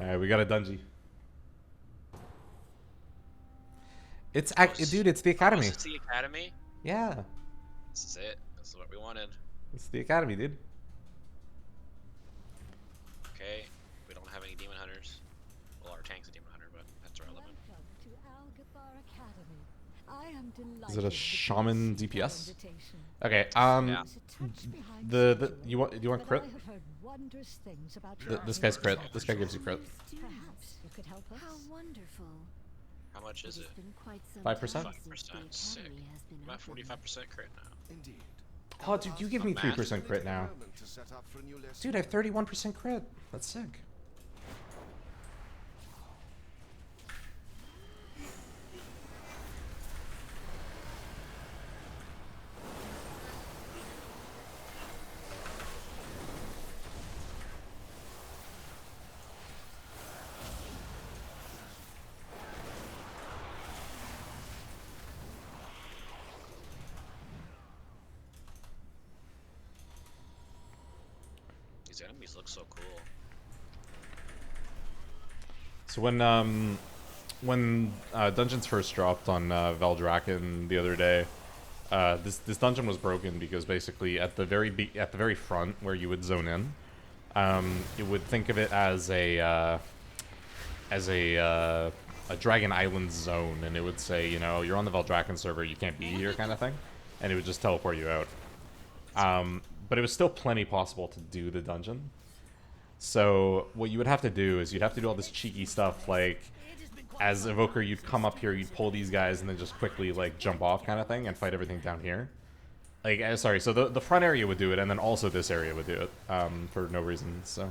Alright, we got a dungeon. It's dude, it's the academy. It's the academy? Yeah. This is it. This is what we wanted. It's the academy, dude. Okay. We don't have any demon hunters. Well, our tank's a demon hunter, but that's irrelevant. To Algeth'ar Academy. I am delighted. Is it a shaman DPS? Okay, Yeah. do you want crit? This guy's crit. Perhaps This guy gives you crit. you could help us. How wonderful. How much is it? 5%? 5%. Sick. I'm at 45% crit now. Indeed. Oh, dude, you give me Math. 3% crit now. To set up for a new lesson. Dude, I have 31% crit. That's sick. These enemies look so cool. So when dungeons first dropped on Valdrakken the other day, this dungeon was broken because basically at the very front where you would zone in, you would think of it as a Dragon Island zone, and it would say, you know, you're on the Valdrakken server, you can't be here, kind of thing, and it would just teleport you out. But it was still plenty possible to do the dungeon. So what you would have to do is you'd have to do all this cheeky stuff, like as Evoker you'd come up here, you'd pull these guys and then just quickly like jump off kind of thing and fight everything down here. Like, sorry, so the front area would do it, and then also this area would do it for no reason. So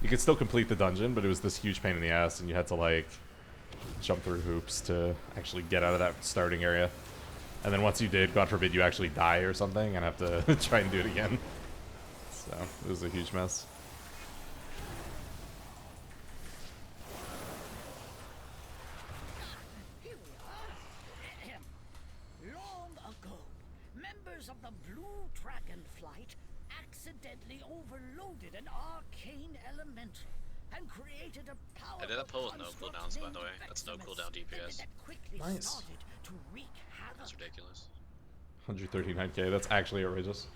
you could still complete the dungeon, but it was this huge pain in the ass, and you had to like jump through hoops to actually get out of that starting area. And then once you did, God forbid you actually die or something and have to try and do it again. So it was a huge mess. Here we are. Long ago, members of the Blue Dragonflight accidentally overloaded an arcane elemental and created a power. I did that pull with no cooldowns, by the way. That's no cooldown DPS. Nice. To wreak havoc. That's ridiculous. 139k, that's actually outrageous.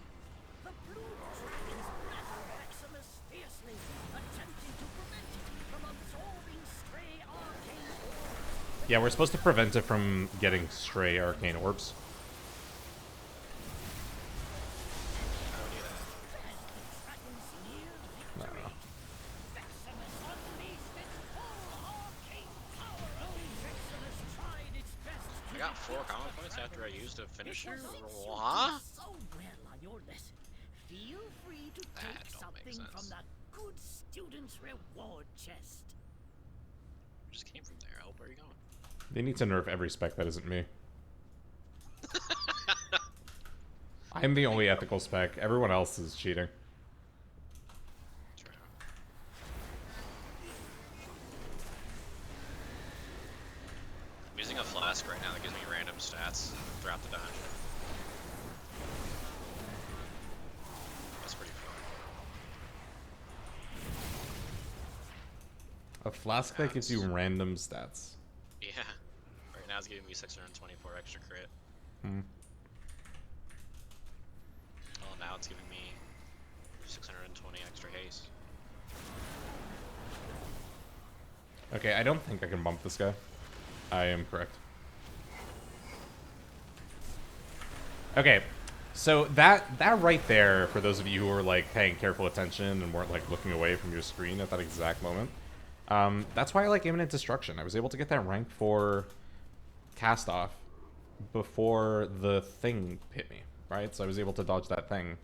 The Blue Dragons battled Maximus fiercely, attempting to prevent it from absorbing stray arcane orbs. Yeah, we're supposed to prevent it from getting stray arcane orbs. No, no. Maximus unleashed its full arcane power. Maximus tried its best I got 4 common points after I used a finisher? so What? well on your lesson. Feel free to That take don't make something from sense. the good student's reward chest. Just came from there. I hope where are you going? They need to nerf every spec that isn't me. I'm the only ethical spec. Everyone else is cheating. True. I'm using a flask right now that gives me random stats throughout the dungeon. That's pretty fun. A flask that gives you random stats. Yeah. Right now it's giving me 624 extra crit. Hmm. Well, now it's giving me 620 extra haste. Okay, I don't think I can bump this guy. I am correct. Okay, so that right there, for those of you who were like paying careful attention and weren't like looking away from your screen at that exact moment, that's why I like Imminent Destruction. I was able to get that rank for cast off before the thing hit me, right? So I was able to dodge that thing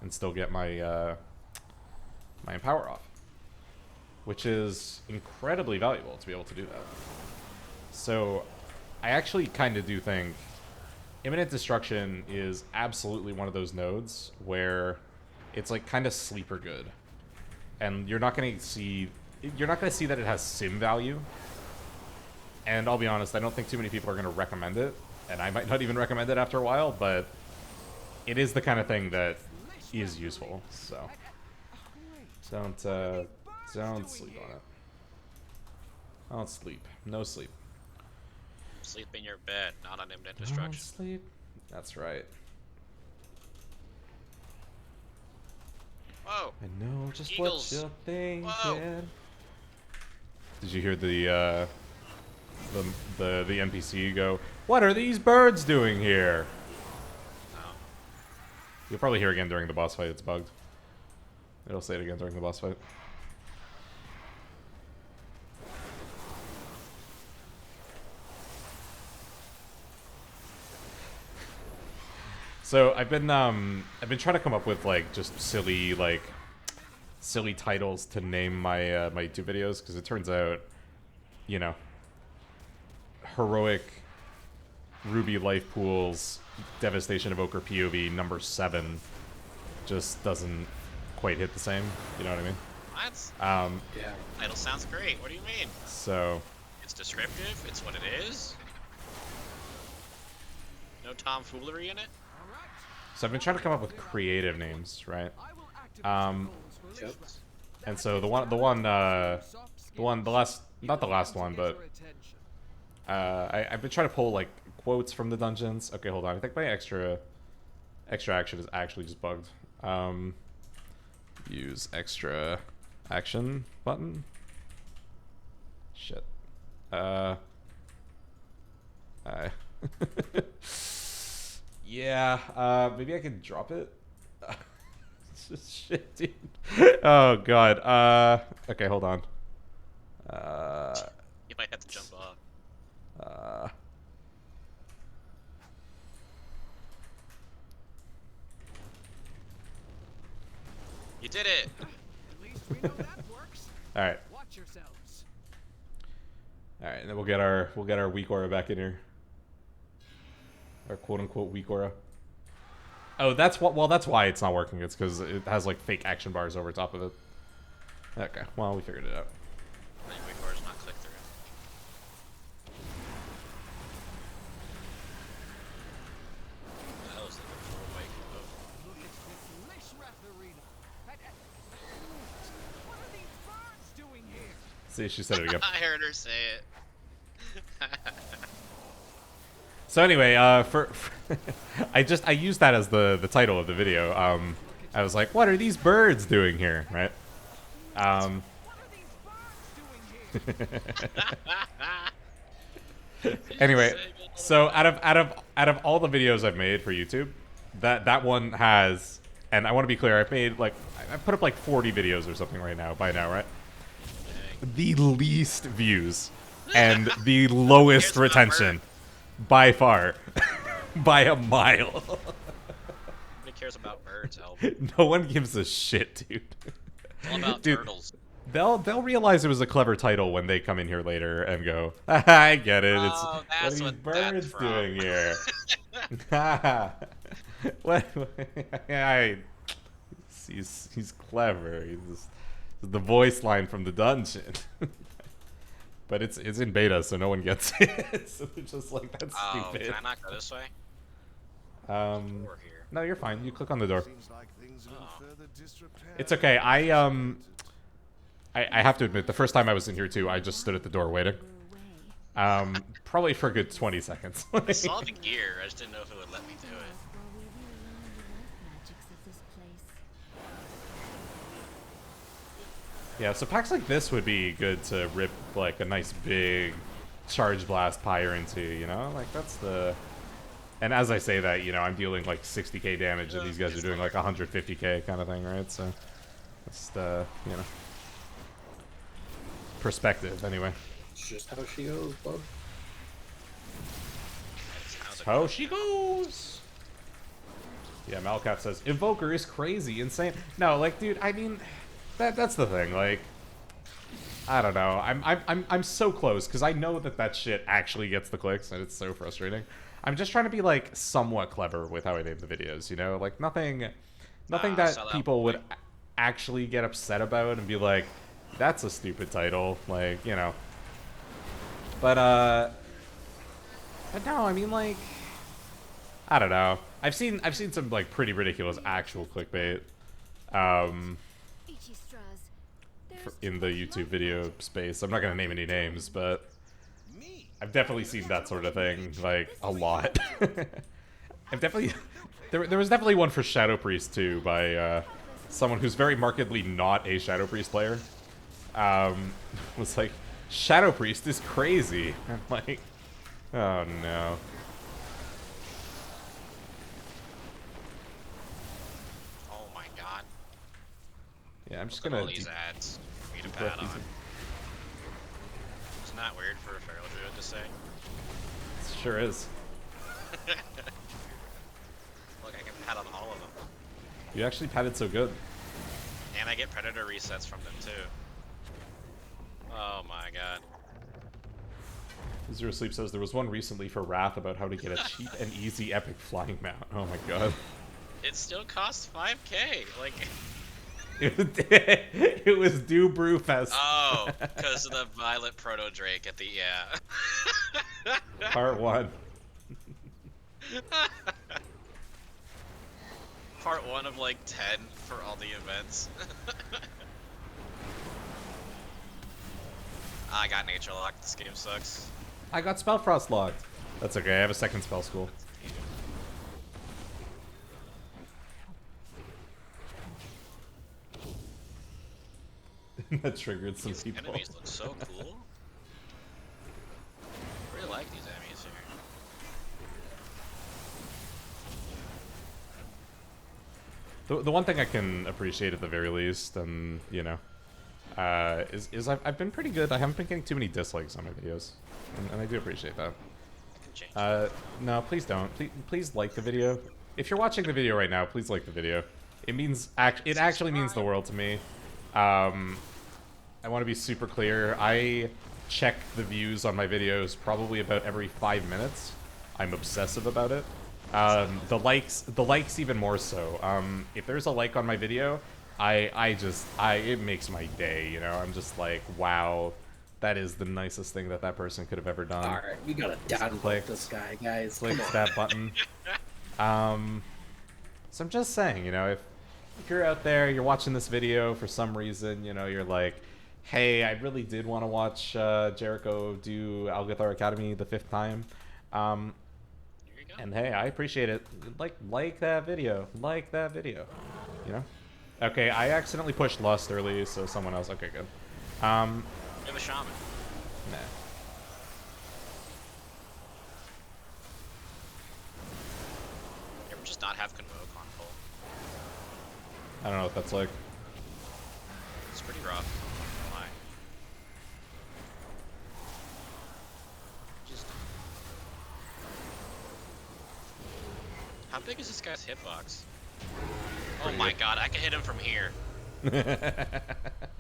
and still get my my empower off, which is incredibly valuable to be able to do that. So I actually kind of do think Imminent Destruction is absolutely one of those nodes where it's like kind of sleeper good, and you're not going to see that it has sim value. And I'll be honest, I don't think too many people are going to recommend it, and I might not even recommend it after a while, but it is the kind of thing that is useful. So don't sleep on it. I don't sleep. No sleep. Sleep in your bed, not on imminent Don't destruction. sleep. That's right. Whoa! I know just Eagles. what you're thinking. Whoa. Did you hear the NPC go, "What are these birds doing here?" Oh. You'll probably hear again during the boss fight. It's bugged. It'll say it again during the boss fight. So I've been trying to come up with like just silly titles to name my my YouTube videos, because it turns out, you know, heroic Ruby Life Pools Devastation Evoker POV number 7 just doesn't quite hit the same. You know what I mean? What? Yeah. Title sounds great. What do you mean? So It's descriptive. It's what it is. No tomfoolery in it. I've been trying to come up with creative names, right? Yep. And so the last, not the last one, but I've been trying to pull like quotes from the dungeons. Okay, hold on. I think my extra action is actually just bugged. Use extra action button. Shit. Yeah. Maybe I could drop it. Shit, dude. Oh god. Okay, hold on. You might have to jump off. You did it. At least we know that works. All right. Watch yourselves. All right, and then we'll get our weak aura back in here. Our quote unquote weak aura. Oh, that's what. Well, that's why it's not working. It's because it has like fake action bars over top of it. Okay. Well, we figured it out. Anyway, doors not click through. That was like a full wake. Oh. Look at this Lishrath arena. What are these birds doing here? See, she said it again. I heard her say it. So anyway, for I used that as the title of the video. I was like, "What are these birds doing here?" Right? What are these birds doing here? Anyway, so out of all the videos I've made for YouTube, that one has, and I want to be clear, I've put up like 40 videos or something right now by now, right? The least views and the lowest retention by far, by a mile. Nobody cares about birds, Elb. No one gives a shit, dude. All about Dude, turtles. They'll realize it was a clever title when they come in here later and go, I get it. It's Oh, what are that's these what that's birds from. doing here? what? He's clever. He's the voice line from the dungeon. But it's in beta, so no one gets it. So they're just like, that's Oh, stupid. can I not go this way? Door here. No, you're fine. You click on the door. Oh. It's okay. I have to admit, the first time I was in here too, I just stood at the door waiting. Probably for a good 20 seconds. I saw the gear. I just didn't know if it would let me do it. While we really learn the life magics of this place. Yeah, so packs like this would be good to rip like a nice big charge blast pyre into, you know? Like that's the... And as I say that, you know, I'm dealing like 60k damage and these guys are doing like 150k kind of thing, right? So that's the, you know, perspective anyway. It's just how she goes, bub. How's it How she goes! Yeah, Malcat says, Evoker is crazy, insane. No, like, dude, I mean, that's the thing, like, I don't know. I'm so close, because I know that shit actually gets the clicks, and it's so frustrating. I'm just trying to be, like, somewhat clever with how I name the videos, you know? Like, nothing that so that people would actually get upset about and be like, that's a stupid title, like, you know. But no, I mean, like, I don't know. I've seen some, like, pretty ridiculous actual clickbait. Ichi straws. They're in the YouTube video space. I'm not gonna name any names, but I've definitely seen that sort of thing, like, a lot. I've definitely... There was definitely one for Shadow Priest, too, by someone who's very markedly not a Shadow Priest player. Was like, Shadow Priest is crazy. I'm like, oh no. Oh my god. Yeah, I'm just Look at gonna... all these ads for me to breath pad on. these- Isn't that weird for a Feral Druid to say? It sure is. Look, I can pad on all of them. You actually padded so good. And I get Predator resets from them too. Oh my god. Zero Sleep says there was one recently for Wrath about how to get a cheap and easy epic flying mount. Oh my god. It still costs 5k. Like. It was Do Brewfest. Oh, because of the Violet Proto Drake at the Part 1. Part 1 of like 10 for all the events. I got Nature Lock. This game sucks. I got Spellfrost locked. That's okay, I have a second spell school. That triggered some These people. enemies look so cool. I really like these enemies here. The one thing I can appreciate at the very least, and you know, is I've been pretty good. I haven't been getting too many dislikes on my videos, and I do appreciate that. I can change. No, please don't. Please like the video. If you're watching the video right now, please like the video. It means it actually means the world to me. I want to be super clear. I check the views on my videos probably about every 5 minutes. I'm obsessive about it. The likes even more so. If there's a like on my video, it makes my day, you know? I'm just like, wow, that is the nicest thing that person could have ever done. Alright, we gotta downvote this guy, guys. Click Come on. that button. So I'm just saying, you know, if you're out there, you're watching this video for some reason, you know, you're like, hey, I really did want to watch Jericho do Algeth'ar Academy the 5th time. Here you go. And hey, I appreciate it. Like that video. Like that video. You know? Okay, I accidentally pushed Lust early, so someone else. Okay, good. We have a shaman. Nah. You ever just not have Convoke on full? I don't know what that's like. It's pretty rough. Why? Just. How big is this guy's hitbox? Oh my god, I can hit him from here.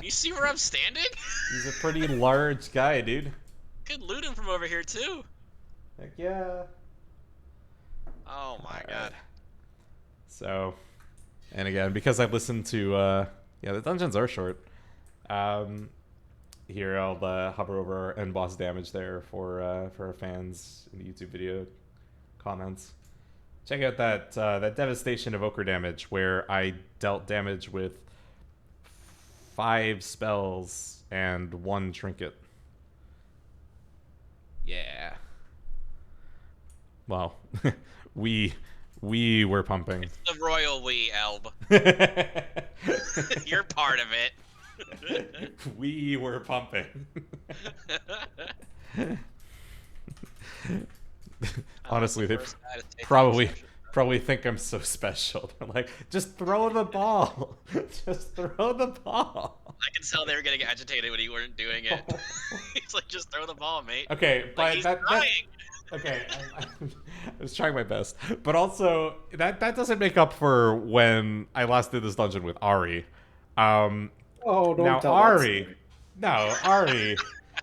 You see where I'm standing? He's a pretty large guy, dude. Could loot him from over here too. Heck yeah. Oh my Alright. god. So, and again, because I've listened to, yeah, the dungeons are short. Here, I'll hover over end boss damage there for our fans in the YouTube video comments. Check out that that Devastation Evoker damage where I dealt damage with 5 spells and 1 trinket. Yeah. Well, we were pumping. It's the royal we, Elb. You're part of it. We were pumping. Honestly, they probably think I'm so special. They're like, just throw the ball. Just throw the ball. I can tell they were getting agitated when you weren't doing it. He's like, just throw the ball, mate. Okay, Like, but he's that trying. okay, I was trying my best, but also that doesn't make up for when I last did this dungeon with Ari. Oh, don't Now tell Ari, no Ari.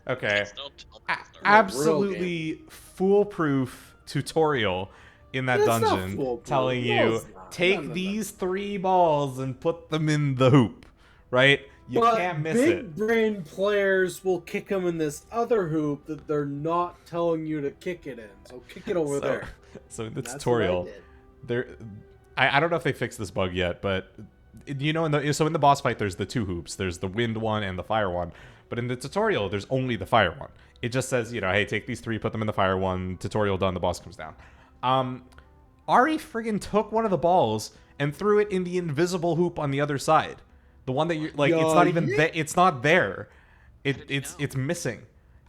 Okay, Still tell A- the story. absolutely foolproof tutorial in that It's not dungeon, foolproof. telling No, you it's not. take No. these 3 balls and put them in the hoop. Right? You But can't miss big it. brain players will kick them in this other hoop that they're not telling you to kick it in. So kick it over there. So in the That's tutorial, what I did. there, I don't know if they fixed this bug yet, but you know, in the boss fight, there's the two hoops. There's the wind one and the fire one. But in the tutorial, there's only the fire one. It just says, you know, hey, take these 3, put them in the fire one. Tutorial done. The boss comes down. Ari friggin' took one of the balls and threw it in the invisible hoop on the other side. The one that you're like, it's not even there. It's not there. It's missing.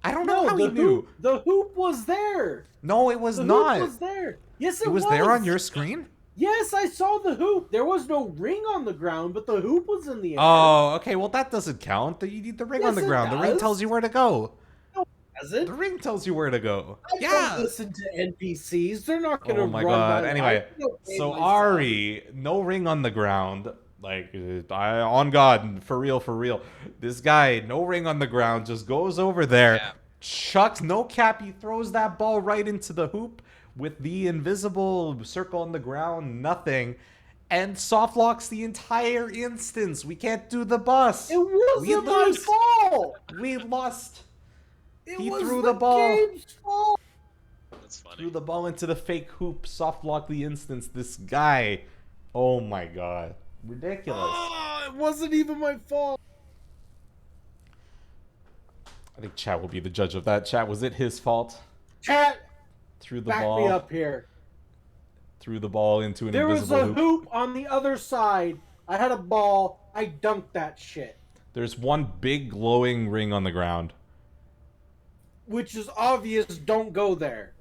I don't know how he knew. The hoop was there. No, it was The not. hoop was there. Yes, It was there on your screen? Yes, I saw the hoop. There was no ring on the ground, but the hoop was in the air. Oh, okay. Well, that doesn't count. You need the ring on the Yes, it ground. The ring does. tells you where to go. Does it? The ring tells you where to go. I don't listen to NPCs. They're not going to Oh run my god. that. Anyway, so Ari, no ring on the ground. Like, on God, for real. This guy, no ring on the ground, just goes over there, chucks, no cap, he throws that ball right into the hoop with the invisible circle on the ground, nothing, and soft locks the entire instance. We can't do the boss. It wasn't my fault. We lost. He threw the ball. Game's fault. That's funny. Threw the ball into the fake hoop, soft locked the instance. This guy, oh my god. Ridiculous. Oh, it wasn't even my fault. I think Chat will be the judge of that. Chat, was it his fault? Chat, Threw the back ball. me up here. Threw the ball into an There was invisible a hoop on the other side. I had a ball. I dunked that shit. There's one big glowing ring on the ground. Which is obvious. Don't go there.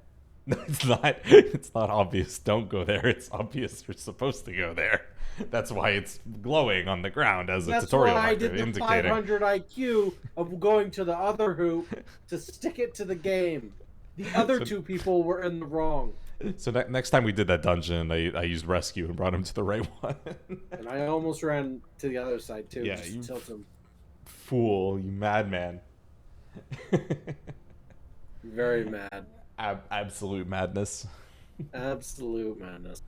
No, it's not. It's not obvious. Don't go there. It's obvious you're supposed to go there. That's why it's glowing on the ground as a That's tutorial why I marker did the indicating. 500 IQ of going to the other hoop to stick it to the game. The other two people were in the wrong. So next time we did that dungeon, I used rescue and brought him to the right one. And I almost ran to the other side too. Yeah, just you to tilt him. Fool, you madman. Very mad. Absolute madness. Absolute madness.